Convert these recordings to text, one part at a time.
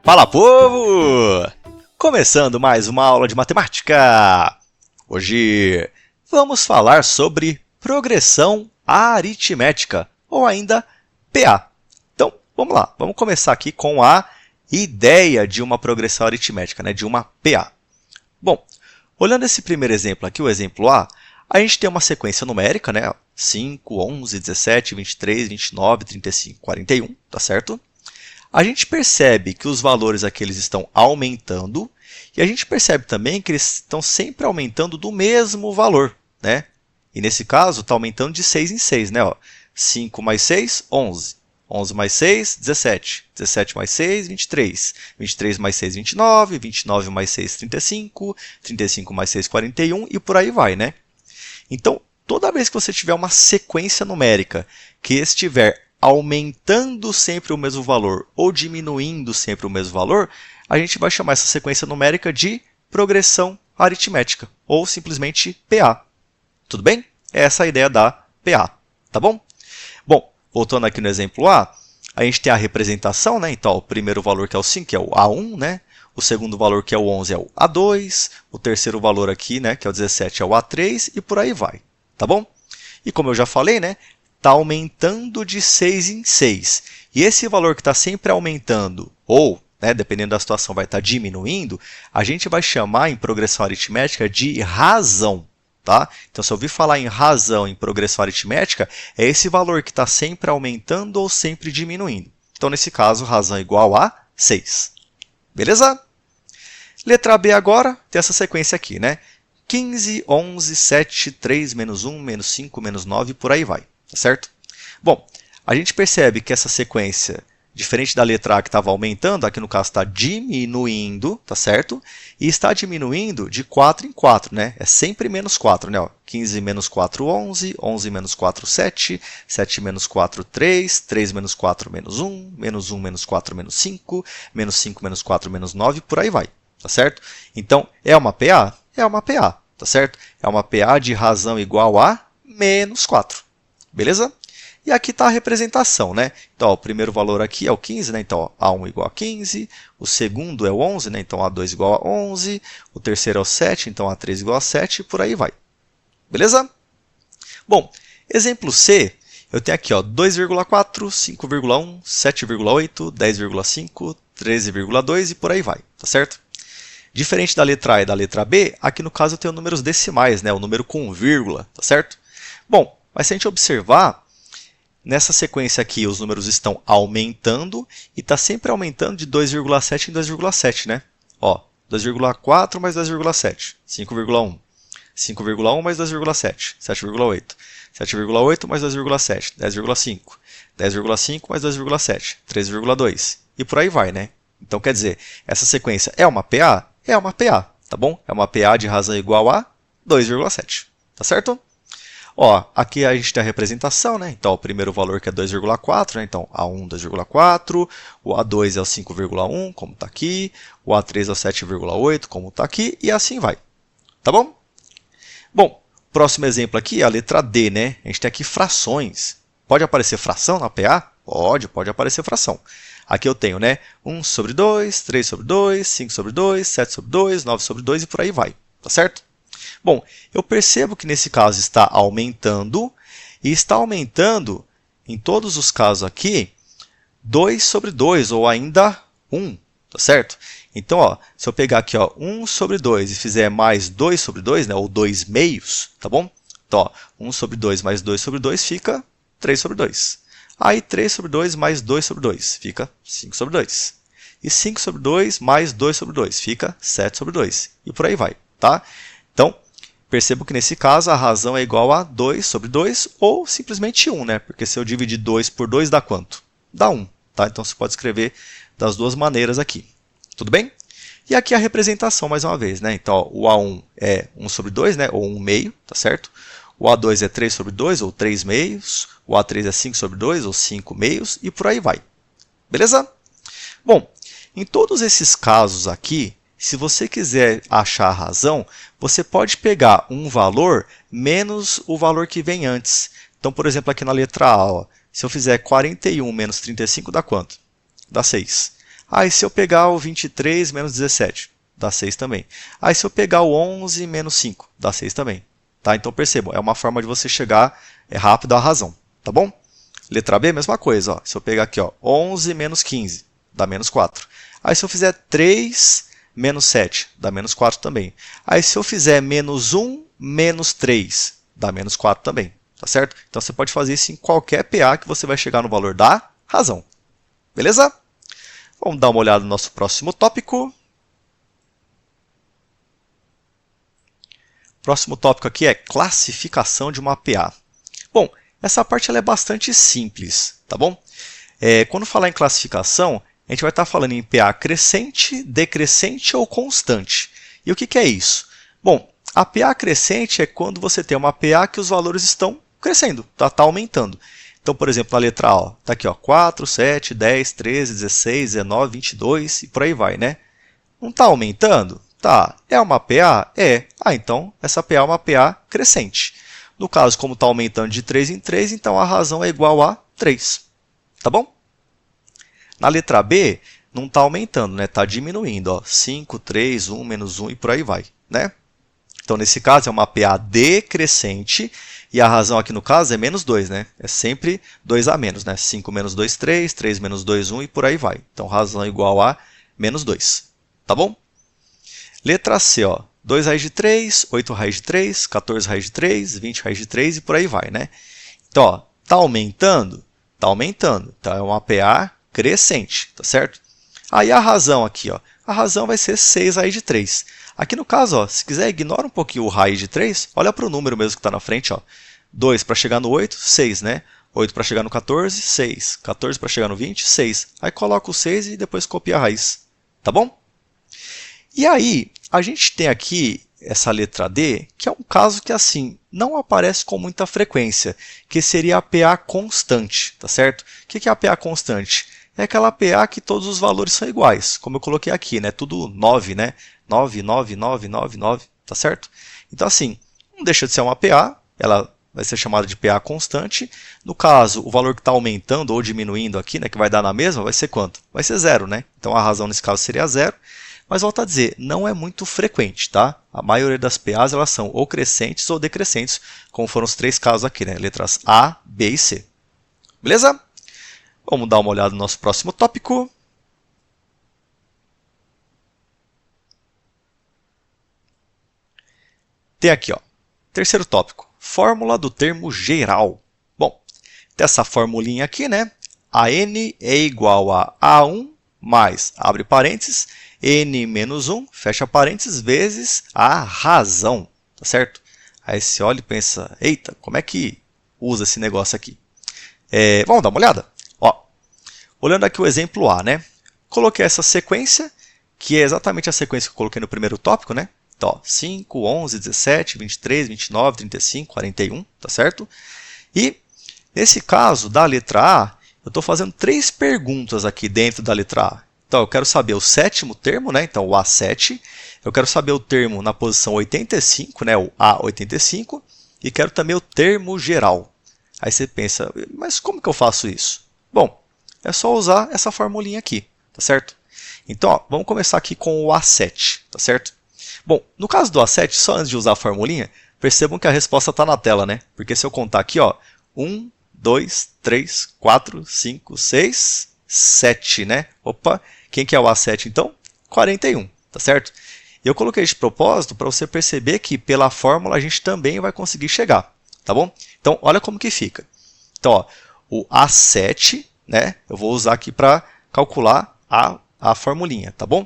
Fala, povo! Começando mais uma aula de matemática. Hoje vamos falar sobre progressão aritmética, ou ainda PA. Então, vamos lá. Vamos começar aqui com a ideia de uma progressão aritmética, de uma PA. Bom, olhando esse primeiro exemplo aqui, o exemplo A, a gente tem uma sequência numérica, 5, 11, 17, 23, 29, 35, 41, tá certo? A gente percebe que os valores aqui eles estão aumentando e a gente percebe também que eles estão sempre aumentando do mesmo valor, E nesse caso está aumentando de 6 em 6, 5 mais 6, 11. 11 mais 6, 17. 17 mais 6, 23. 23 mais 6, 29. 29 mais 6, 35. 35 mais 6, 41 e por aí vai, Então, toda vez que você tiver uma sequência numérica que estiver aumentando sempre o mesmo valor ou diminuindo sempre o mesmo valor, a gente vai chamar essa sequência numérica de progressão aritmética, ou simplesmente PA. Tudo bem? Essa é a ideia da PA, tá bom? Bom, voltando aqui no exemplo A, a gente tem a representação, Então, o primeiro valor que é o 5, que é o A1, O segundo valor que é o 11 é o A2, o terceiro valor aqui, que é o 17 é o A3 e por aí vai, tá bom? E como eu já falei, está aumentando de 6 em 6. E esse valor que está sempre aumentando, ou, dependendo da situação, vai estar diminuindo, a gente vai chamar em progressão aritmética de razão. Tá? Então, se eu ouvir falar em razão em progressão aritmética, é esse valor que está sempre aumentando ou sempre diminuindo. Então, nesse caso, razão é igual a 6. Beleza? Letra B agora, tem essa sequência aqui, 15, 11, 7, 3, menos 1, menos 5, menos 9, por aí vai. Tá certo? Bom, a gente percebe que essa sequência, diferente da letra A que estava aumentando, aqui no caso está diminuindo, tá certo? E está diminuindo de 4 em 4, É sempre menos 4, 15 menos 4, 11, 11 menos 4, 7, 7 menos 4, 3, 3 menos 4, menos 1, menos 1 menos 4, menos 5, menos 5 menos 4, menos 9, por aí vai, tá certo? Então, é uma PA? É uma PA, tá certo? É uma PA de razão igual a menos 4. Beleza? E aqui está a representação, Então, o primeiro valor aqui é o 15, Então, A1 igual a 15. O segundo é o 11, Então, A2 igual a 11. O terceiro é o 7, então A3 igual a 7 e por aí vai. Beleza? Bom, exemplo C, eu tenho aqui 2,4, 5,1, 7,8, 10,5, 13,2 e por aí vai, tá certo? Diferente da letra A e da letra B, aqui no caso eu tenho números decimais, o número com vírgula, tá certo? Bom, mas se a gente observar, nessa sequência aqui os números estão aumentando e está sempre aumentando de 2,7 em 2,7, 2,4 mais 2,7, 5,1. 5,1 mais 2,7, 7,8. 7,8 mais 2,7, 10,5. 10,5 mais 2,7, 13,2. E por aí vai, Então, quer dizer, essa sequência é uma PA? É uma PA, tá bom? É uma PA de razão igual a 2,7, tá certo? Aqui a gente tem a representação, Então, o primeiro valor que é 2,4, Então, A1, 2,4, o A2 é o 5,1, como está aqui, o A3 é o 7,8, como está aqui, e assim vai. Tá bom? Bom, próximo exemplo aqui é a letra D, A gente tem aqui frações. Pode aparecer fração na PA? Pode aparecer fração. Aqui eu tenho, 1 sobre 2, 3 sobre 2, 5 sobre 2, 7 sobre 2, 9 sobre 2 e por aí vai, tá certo? Bom, eu percebo que nesse caso está aumentando, e está aumentando, em todos os casos aqui, 2 sobre 2, ou ainda 1, tá certo? Então, se eu pegar aqui 1 sobre 2 e fizer mais 2 sobre 2, ou 2 meios, tá bom? Então, 1 sobre 2 mais 2 sobre 2 fica 3 sobre 2. Aí 3 sobre 2 mais 2 sobre 2 fica 5 sobre 2. E 5 sobre 2 mais 2 sobre 2 fica 7 sobre 2. E por aí vai, tá? Então, percebo que nesse caso a razão é igual a 2 sobre 2 ou simplesmente 1, Porque se eu dividir 2 por 2 dá quanto? Dá 1, tá? Então, você pode escrever das duas maneiras aqui. Tudo bem? E aqui a representação mais uma vez, Então, o A1 é 1 sobre 2, ou 1 meio, tá certo? O A2 é 3 sobre 2, ou 3 meios. O A3 é 5 sobre 2, ou 5 meios, e por aí vai. Beleza? Bom, em todos esses casos aqui, se você quiser achar a razão, você pode pegar um valor menos o valor que vem antes. Então, por exemplo, aqui na letra A, se eu fizer 41 menos 35 dá quanto? Dá 6. Ah, e se eu pegar o 23 menos 17? Dá 6 também. Ah, e se eu pegar o 11 menos 5? Dá 6 também. Tá? Então percebam, é uma forma de você chegar rápido à razão. Tá bom? Letra B, mesma coisa. Ó. Se eu pegar aqui, ó, 11 menos 15, dá menos 4. Aí se eu fizer 3 menos 7, dá menos 4 também. Aí se eu fizer menos 1 menos 3, dá menos 4 também. Tá certo? Então você pode fazer isso em qualquer PA que você vai chegar no valor da razão. Beleza? Vamos dar uma olhada no nosso próximo tópico. Próximo tópico aqui é classificação de uma PA. Bom, essa parte ela é bastante simples, tá bom? Quando falar em classificação, a gente vai estar falando em PA crescente, decrescente ou constante. E o que é isso? Bom, a PA crescente é quando você tem uma PA que os valores estão crescendo, tá aumentando. Então, por exemplo, na letra A, está aqui ó, 4, 7, 10, 13, 16, 19, 22 e por aí vai, né? Não está aumentando? Tá. É uma PA? É. Ah, então essa PA é uma PA crescente. No caso, como está aumentando de 3 em 3, então a razão é igual a 3. Tá bom? Na letra B, não está aumentando, né? Está diminuindo. Ó. 5, 3, 1, menos 1 e por aí vai. Né? Então, nesse caso, é uma PA decrescente. E a razão aqui no caso é menos 2. Né? É sempre 2 a menos. Né? 5 menos 2, 3. 3 menos 2, 1 e por aí vai. Então, razão é igual a menos 2. Tá bom? Letra C, ó, 2 raiz de 3, 8 raiz de 3, 14 raiz de 3, 20 raiz de 3 e por aí vai, né? Então, ó, tá aumentando? Tá aumentando. Então, é uma PA crescente, tá certo? Aí a razão aqui, ó, a razão vai ser 6 raiz de 3. Aqui no caso, ó, se quiser, ignora um pouquinho o raiz de 3, olha para o número mesmo que está na frente, ó. 2 para chegar no 8, 6, né? 8 para chegar no 14, 6. 14 para chegar no 20, 6. Aí coloca o 6 e depois copia a raiz. Tá bom? E aí, a gente tem aqui essa letra D, que é um caso que assim não aparece com muita frequência, que seria a PA constante, tá certo? O que é a PA constante? É aquela PA que todos os valores são iguais, como eu coloquei aqui, né? Tudo 9, né? 9, 9, 9, 9, 9, tá certo? Então assim, não deixa de ser uma PA, ela vai ser chamada de PA constante. No caso, o valor que está aumentando ou diminuindo aqui, né, que vai dar na mesma, vai ser quanto? Vai ser 0, né? Então a razão nesse caso seria 0. Mas volto a dizer, não é muito frequente, tá? A maioria das PAs elas são ou crescentes ou decrescentes, como foram os 3 casos aqui, né? Letras A, B e C. Beleza? Vamos dar uma olhada no nosso próximo tópico. Tem aqui, ó, terceiro tópico, fórmula do termo geral. Bom, tem essa formulinha aqui, né? A n é igual a A1 mais, abre parênteses, n menos 1, fecha parênteses, vezes a razão, tá certo? Aí você olha e pensa, eita, como é que usa esse negócio aqui? Vamos dar uma olhada? Ó, olhando aqui o exemplo A, né? Coloquei essa sequência, que é exatamente a sequência que eu coloquei no primeiro tópico, né? Então, ó, 5, 11, 17, 23, 29, 35, 41, tá certo? E, nesse caso da letra A, eu estou fazendo 3 perguntas aqui dentro da letra A. Então, eu quero saber o 7º termo, né? Então, o A7. Eu quero saber o termo na posição 85, né? O A85. E quero também o termo geral. Aí você pensa, mas como que eu faço isso? Bom, é só usar essa formulinha aqui, tá certo? Então, ó, vamos começar aqui com o A7, tá certo? Bom, no caso do A7, só antes de usar a formulinha, percebam que a resposta está na tela, né? Porque se eu contar aqui, ó, 1, 2, 3, 4, 5, 6, 7, né? Opa, quem que é o A7 então? 41, tá certo? E eu coloquei de propósito para você perceber que pela fórmula a gente também vai conseguir chegar, tá bom? Então, olha como que fica. Então, ó, o A7, né? Eu vou usar aqui para calcular a formulinha, tá bom?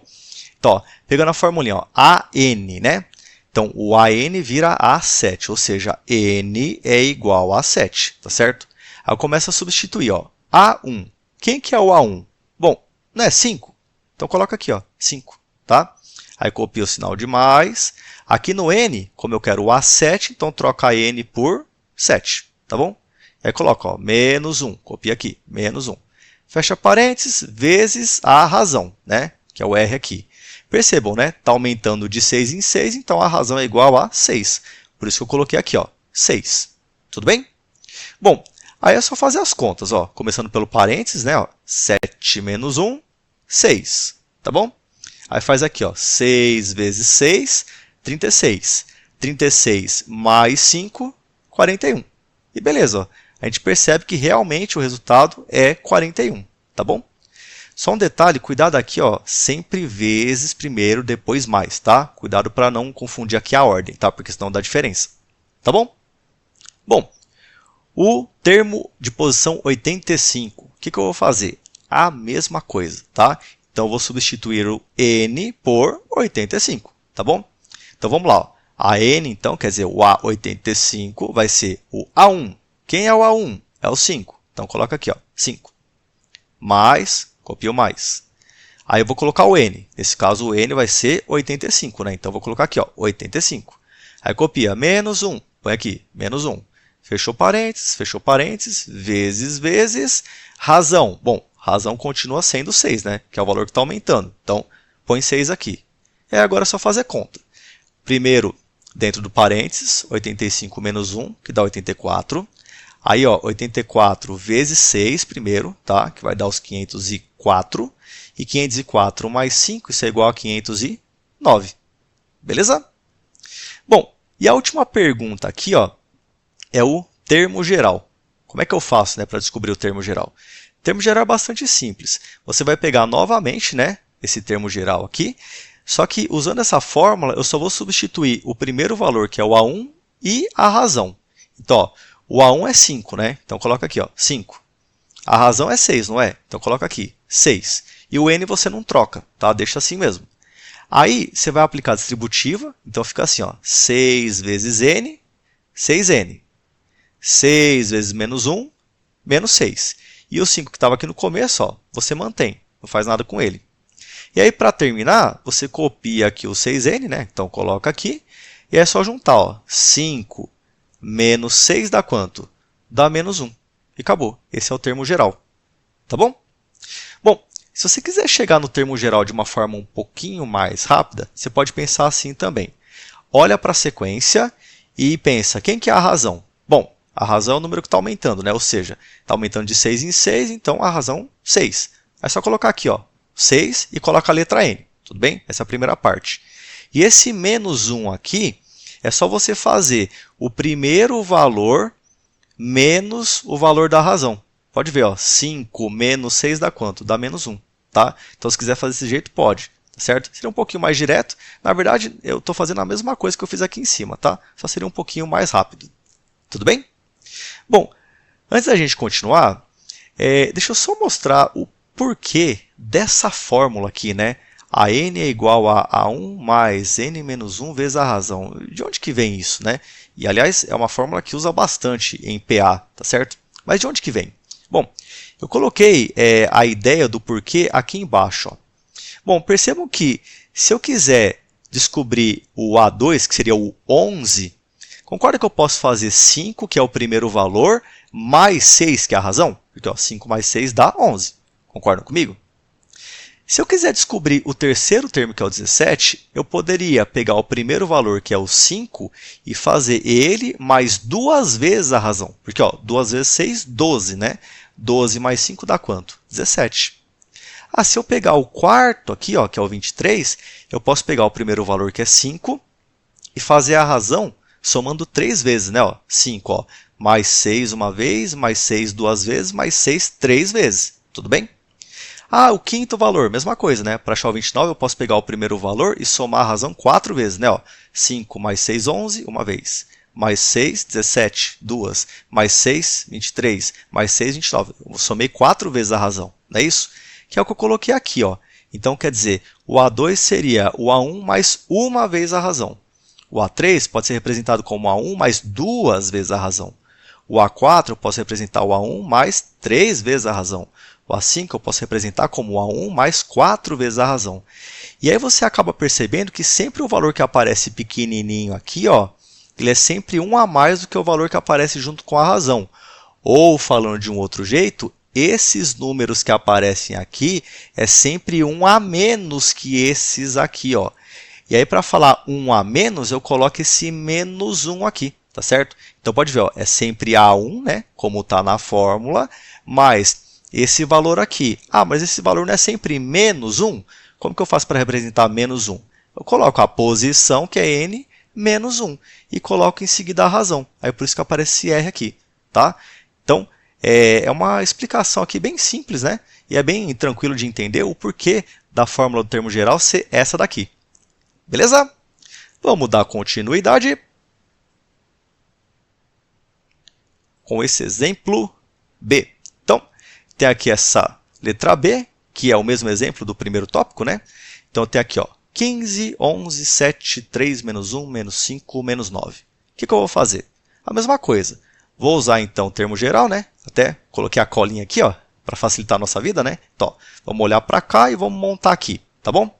Então, ó, pegando a formulinha, ó, AN, né? Então, o AN vira A7, ou seja, N é igual a 7, tá certo? Aí eu começo a substituir, ó, A1. Quem que é o A1? Bom, não é 5? Então, coloca aqui, ó, 5, tá? Aí copio o sinal de mais. Aqui no N, como eu quero o A7, então troca N por 7, tá bom? Aí coloca, ó, menos 1, copia aqui, menos 1. Fecha parênteses, vezes a razão, né? Que é o R aqui. Percebam, né? Está aumentando de 6 em 6, então a razão é igual a 6. Por isso que eu coloquei aqui, ó, 6. Tudo bem? Bom, aí é só fazer as contas, ó. Começando pelo parênteses, né? Ó, 7 menos 1, 6, tá bom? Aí faz aqui, ó, 6 vezes 6, 36. 36 mais 5, 41. E beleza, ó, a gente percebe que realmente o resultado é 41, tá bom? Só um detalhe, cuidado aqui, ó, sempre vezes primeiro, depois mais, tá? Cuidado para não confundir aqui a ordem, tá? Porque senão dá diferença, tá bom? Bom, o termo de posição 85, o que eu vou fazer? A mesma coisa, tá? Então, eu vou substituir o n por 85, tá bom? Então, vamos lá, ó. A n, então, quer dizer, o A85 vai ser o A1. Quem é o A1? É o 5. Então, coloca aqui, ó, 5. Mais, copia o mais. Aí eu vou colocar o n. Nesse caso, o n vai ser 85, né? Então, eu vou colocar aqui, ó, 85. Aí copia menos 1. Põe aqui, menos 1. Fechou parênteses, vezes, razão. Bom, razão continua sendo 6, né? Que é o valor que está aumentando. Então, põe 6 aqui. E agora é só fazer conta. Primeiro, dentro do parênteses, 85 menos 1, que dá 84. Aí, ó, 84 vezes 6 primeiro, tá? Que vai dar os 504. E 504 mais 5, isso é igual a 509. Beleza? Bom, e a última pergunta aqui, ó, é o termo geral. Como é que eu faço, né, para descobrir o termo geral? O termo geral é bastante simples. Você vai pegar novamente, né, esse termo geral aqui, só que usando essa fórmula, eu só vou substituir o primeiro valor, que é o A1, e a razão. Então, ó, o A1 é 5, né? Então, coloca aqui, ó, 5. A razão é 6, não é? Então, coloca aqui, 6. E o n você não troca, tá? Deixa assim mesmo. Aí, você vai aplicar a distributiva, então fica assim, ó, 6 vezes n, 6n. 6 vezes menos 1, menos 6. E o 5 que estava aqui no começo, ó, você mantém, não faz nada com ele. E aí, para terminar, você copia aqui o 6n, né? Então, coloca aqui. E é só juntar, ó, 5 menos 6 dá quanto? Dá menos 1. E acabou. Esse é o termo geral. Tá bom? Bom, se você quiser chegar no termo geral de uma forma um pouquinho mais rápida, você pode pensar assim também. Olha para a sequência e pensa, quem que é a razão? Bom, a razão é o número que está aumentando, né? Ou seja, está aumentando de 6 em 6, então a razão 6. É só colocar aqui, ó, 6 e coloca a letra n. Tudo bem? Essa é a primeira parte. E esse menos 1 aqui, é só você fazer o primeiro valor menos o valor da razão. Pode ver, ó, 5 menos 6 dá quanto? Dá menos 1. Tá? Então, se quiser fazer desse jeito, pode. Tá certo? Seria um pouquinho mais direto. Na verdade, eu estou fazendo a mesma coisa que eu fiz aqui em cima. Tá? Só seria um pouquinho mais rápido. Tudo bem? Bom, antes da gente continuar, deixa eu só mostrar o porquê dessa fórmula aqui, né? A n é igual a 1 mais n menos 1 vezes a razão. De onde que vem isso, né? E, aliás, é uma fórmula que usa bastante em PA, tá certo? Mas de onde que vem? Bom, eu coloquei a ideia do porquê aqui embaixo. Ó. Bom, percebam que se eu quiser descobrir o A2, que seria o 11, concorda que eu posso fazer 5, que é o primeiro valor, mais 6, que é a razão? Porque ó, 5 mais 6 dá 11. Concordam comigo? Se eu quiser descobrir o terceiro termo, que é o 17, eu poderia pegar o primeiro valor, que é o 5, e fazer ele mais 2 vezes a razão. Porque ó, 2 vezes 6, 12, né? 12 mais 5 dá quanto? 17. Ah, se eu pegar o quarto aqui, ó, que é o 23, eu posso pegar o primeiro valor, que é 5, e fazer a razão somando 3 vezes, né? Ó, 5, ó, mais 6 uma vez, mais 6 duas vezes, mais 6 3 vezes. Tudo bem? Ah, o quinto valor, mesma coisa, né? Para achar o 29, eu posso pegar o primeiro valor e somar a razão 4 vezes, né? Ó, 5 mais 6, 11, uma vez. Mais 6, 17, 2. Mais 6, 23. Mais 6, 29. Eu somei 4 vezes a razão, não é isso? Que é o que eu coloquei aqui, ó. Então, quer dizer, o A2 seria o A1 mais uma vez a razão. O A3 pode ser representado como A1 mais 2 vezes a razão. O A4 eu posso representar o A1 mais 3 vezes a razão. O A5 eu posso representar como A1 mais 4 vezes a razão. E aí você acaba percebendo que sempre o valor que aparece pequenininho aqui, ó, ele é sempre 1 a mais do que o valor que aparece junto com a razão. Ou, falando de um outro jeito, esses números que aparecem aqui é sempre 1 a menos que esses aqui, ó. E aí, para falar 1 a menos, eu coloco esse menos 1 aqui, tá certo? Então, pode ver, ó, é sempre A1, né, como está na fórmula, mais esse valor aqui. Ah, mas esse valor não é sempre menos 1? Como que eu faço para representar menos 1? Eu coloco a posição, que é n, menos 1, e coloco em seguida a razão. Aí por isso que aparece esse R aqui. Tá? Então, é uma explicação aqui bem simples, né? E é bem tranquilo de entender o porquê da fórmula do termo geral ser essa daqui. Beleza? Vamos dar continuidade com esse exemplo B. Então, tem aqui essa letra B, que é o mesmo exemplo do primeiro tópico, né? Então, tem aqui, ó, 15, 11, 7, 3, menos 1, menos 5, menos 9. O que eu vou fazer? A mesma coisa. Vou usar, então, o termo geral, né? Até coloquei a colinha aqui, ó, para facilitar a nossa vida, né? Então, ó, vamos olhar para cá e vamos montar aqui, tá bom?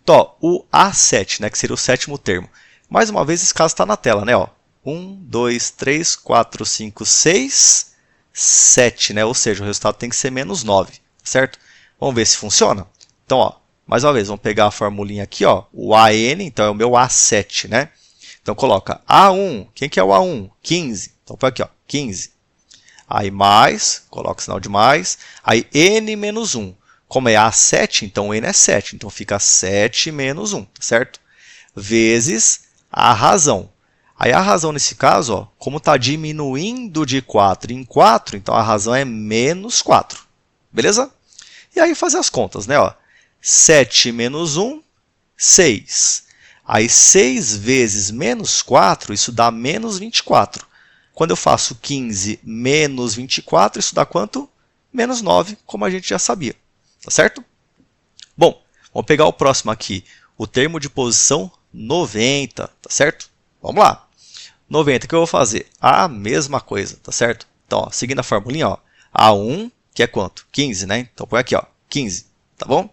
Então, ó, o A7, né, que seria o sétimo termo. Mais uma vez, esse caso está na tela, né? Ó, 1, 2, 3, 4, 5, 6, 7, né? Ou seja, o resultado tem que ser menos 9, certo? Vamos ver se funciona? Então, ó, mais uma vez, vamos pegar a formulinha aqui, ó, o AN, então é o meu A7, né? Então, coloca A1, quem que é o A1? 15. Então, põe aqui, ó, 15. Aí mais, coloca o sinal de mais. Aí N menos 1. Como é A7, então N é 7. Então, fica 7 menos 1, certo? Vezes a razão. Aí a razão nesse caso, ó, como está diminuindo de 4 em 4, então a razão é menos 4. Beleza? E aí fazer as contas, né? Ó, 7 menos 1, 6. Aí 6 vezes menos 4, isso dá menos 24. Quando eu faço 15 menos 24, isso dá quanto? Menos 9, como a gente já sabia. Tá certo? Bom, vamos pegar o próximo aqui. O termo de posição 90, tá certo? Vamos lá. 90, o que eu vou fazer? A mesma coisa, tá certo? Então, ó, seguindo a formulinha, ó, A1, que é quanto? 15, né? Então, põe aqui, ó, 15, tá bom?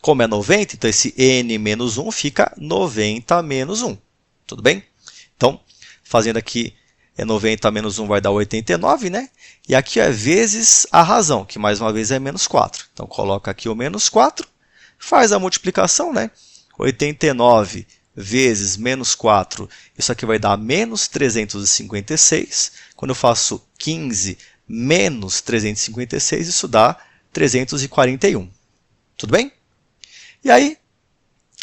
Como é 90, então esse N menos 1 fica 90 menos 1. Tudo bem? Então, fazendo aqui, 90 menos 1 vai dar 89, né? E aqui é vezes a razão, que mais uma vez é menos 4. Então, coloca aqui o menos 4, faz a multiplicação, né? 89 vezes menos 4, isso aqui vai dar menos 356. Quando eu faço 15 menos 356, isso dá 341. Tudo bem? E aí,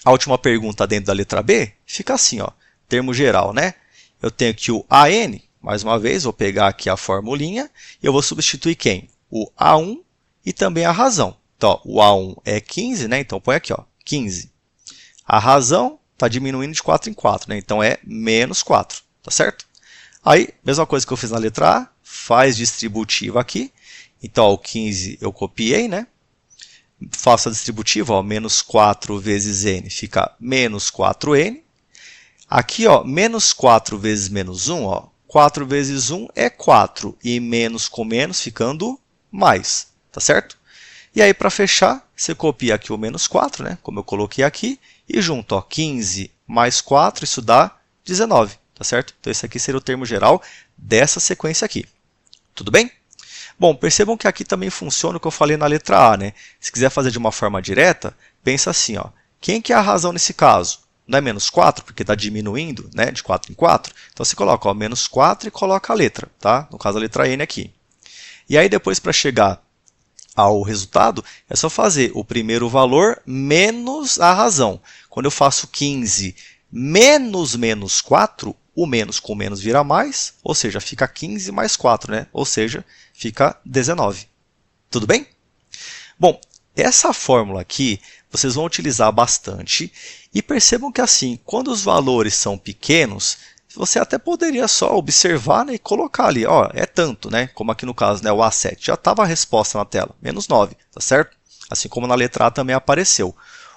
a última pergunta dentro da letra B fica assim, ó, termo geral, né? Eu tenho aqui o AN, mais uma vez, vou pegar aqui a formulinha e eu vou substituir quem? O A1 e também a razão. Então, ó, o A1 é 15, né? Então, põe aqui, ó, 15. A razão está diminuindo de 4 em 4, né? Então, é menos 4, tá certo? Aí, mesma coisa que eu fiz na letra A, faz distributiva aqui. Então, ó, o 15 eu copiei, né? Faço a distributiva, ó, menos 4 vezes n fica menos 4n. Aqui, ó, menos 4 vezes menos 1, ó, 4 vezes 1 é 4, e menos com menos ficando mais, tá certo? E aí, para fechar, você copia aqui o menos 4, né, como eu coloquei aqui, e junto, ó, 15 mais 4, isso dá 19, tá certo? Então, esse aqui seria o termo geral dessa sequência aqui. Tudo bem? Bom, percebam que aqui também funciona o que eu falei na letra A, né? Se quiser fazer de uma forma direta, pensa assim, ó, quem que é a razão nesse caso? Não é menos 4, porque está diminuindo, né, de 4 em 4. Então, você coloca, ó, menos 4 e coloca a letra, tá? No caso, a letra N aqui. E aí, depois, para chegar ao resultado, é só fazer o primeiro valor menos a razão. Quando eu faço 15 menos menos 4, o menos com menos vira mais, ou seja, fica 15 mais 4, né? Ou seja, fica 19. Tudo bem? Bom, essa fórmula aqui vocês vão utilizar bastante e percebam que assim, quando os valores são pequenos, você até poderia só observar, né, e colocar ali, ó, é tanto, né? Como aqui no caso, né, o A7, já estava a resposta na tela, menos 9, tá certo? Assim como na letra A também apareceu.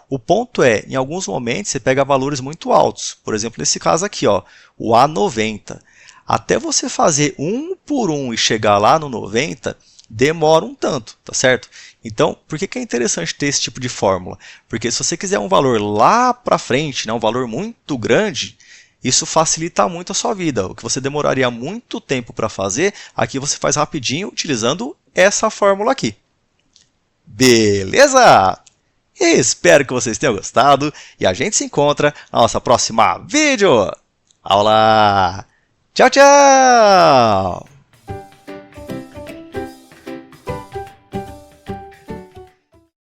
O ponto é, em alguns momentos, você pega valores muito altos. Por exemplo, nesse caso aqui, ó, o A90. Até você fazer um por um e chegar lá no 90, demora um tanto, tá certo? Então, por que é interessante ter esse tipo de fórmula? Porque se você quiser um valor lá para frente, né, um valor muito grande, isso facilita muito a sua vida. O que você demoraria muito tempo para fazer, aqui você faz rapidinho utilizando essa fórmula aqui. Beleza? Espero que vocês tenham gostado e a gente se encontra na nossa próxima vídeo aula. Tchau, tchau!